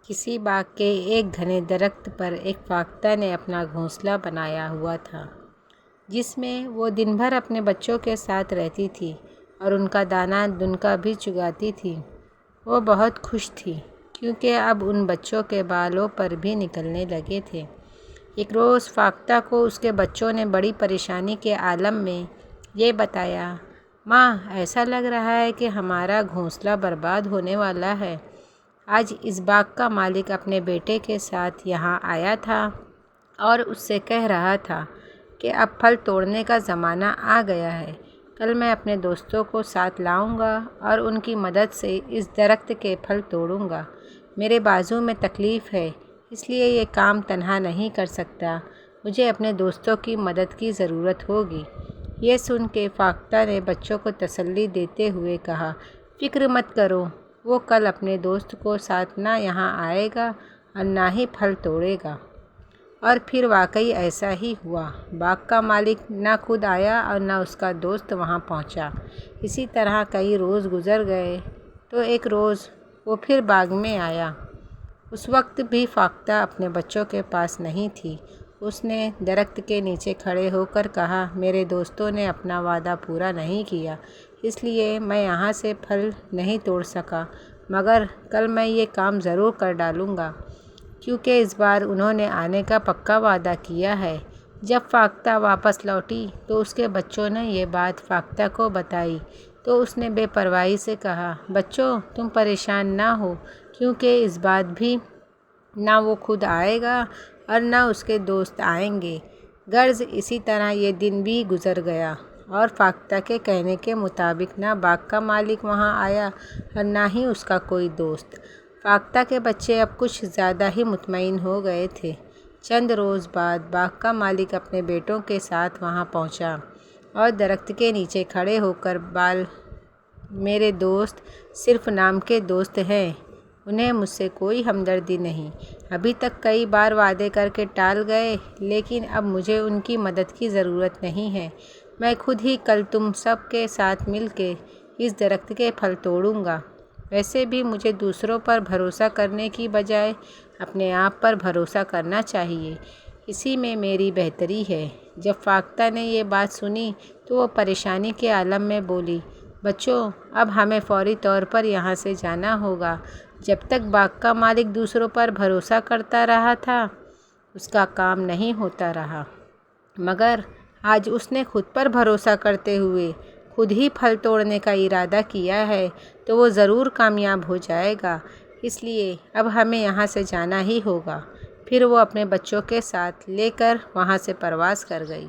کسی باغ کے ایک گھنے درخت پر ایک فاختہ نے اپنا گھونسلہ بنایا ہوا تھا، جس میں وہ دن بھر اپنے بچوں کے ساتھ رہتی تھی اور ان کا دانہ دنکا بھی چگاتی تھی۔ وہ بہت خوش تھی کیونکہ اب ان بچوں کے بالوں پر بھی نکلنے لگے تھے۔ ایک روز فاختہ کو اس کے بچوں نے بڑی پریشانی کے عالم میں یہ بتایا، ماں، ایسا لگ رہا ہے کہ ہمارا گھونسلہ برباد ہونے والا ہے۔ آج اس باغ کا مالک اپنے بیٹے کے ساتھ یہاں آیا تھا اور اس سے کہہ رہا تھا کہ اب پھل توڑنے کا زمانہ آ گیا ہے۔ کل میں اپنے دوستوں کو ساتھ لاؤں گا اور ان کی مدد سے اس درخت کے پھل توڑوں گا۔ میرے بازو میں تکلیف ہے، اس لیے یہ کام تنہا نہیں کر سکتا، مجھے اپنے دوستوں کی مدد کی ضرورت ہوگی۔ یہ سن کے فاختہ نے بچوں کو تسلی دیتے ہوئے کہا، فکر مت کرو، وہ کل اپنے دوست کو ساتھ نہ یہاں آئے گا اور نہ ہی پھل توڑے گا۔ اور پھر واقعی ایسا ہی ہوا۔ باغ کا مالک نہ خود آیا اور نہ اس کا دوست وہاں پہنچا۔ اسی طرح کئی روز گزر گئے تو ایک روز وہ پھر باغ میں آیا۔ اس وقت بھی فاختہ اپنے بچوں کے پاس نہیں تھی۔ اس نے درخت کے نیچے کھڑے ہو کر کہا، میرے دوستوں نے اپنا وعدہ پورا نہیں کیا، اس لیے میں یہاں سے پھل نہیں توڑ سکا، مگر کل میں یہ کام ضرور کر ڈالوں گا، کیونکہ اس بار انہوں نے آنے کا پکا وعدہ کیا ہے۔ جب فاختہ واپس لوٹی تو اس کے بچوں نے یہ بات فاختہ کو بتائی تو اس نے بے پرواہی سے کہا، بچوں، تم پریشان نہ ہو، کیونکہ اس بار بھی نہ وہ خود آئے گا اور نہ اس کے دوست آئیں گے۔ غرض اسی طرح یہ دن بھی گزر گیا اور فاختہ کے کہنے کے مطابق نہ باغ کا مالک وہاں آیا اور نہ ہی اس کا کوئی دوست۔ فاختہ کے بچے اب کچھ زیادہ ہی مطمئن ہو گئے تھے۔ چند روز بعد باغ کا مالک اپنے بیٹوں کے ساتھ وہاں پہنچا اور درخت کے نیچے کھڑے ہو کر میرے دوست صرف نام کے دوست ہیں، انہیں مجھ سے کوئی ہمدردی نہیں، ابھی تک کئی بار وعدے کر کے ٹال گئے، لیکن اب مجھے ان کی مدد کی ضرورت نہیں ہے، میں خود ہی کل تم سب کے ساتھ مل کے اس درخت کے پھل توڑوں گا۔ ویسے بھی مجھے دوسروں پر بھروسہ کرنے کی بجائے اپنے آپ پر بھروسہ کرنا چاہیے، اسی میں میری بہتری ہے۔ جب فاختہ نے یہ بات سنی تو وہ پریشانی کے عالم میں بولی، بچوں، اب ہمیں فوری طور پر یہاں سے جانا ہوگا۔ جب تک باغ کا مالک دوسروں پر بھروسہ کرتا رہا تھا، اس کا کام نہیں ہوتا رہا، مگر آج اس نے خود پر بھروسہ کرتے ہوئے خود ہی پھل توڑنے کا ارادہ کیا ہے تو وہ ضرور کامیاب ہو جائے گا، اس لیے اب ہمیں یہاں سے جانا ہی ہوگا۔ پھر وہ اپنے بچوں کے ساتھ لے کر وہاں سے پرواز کر گئی۔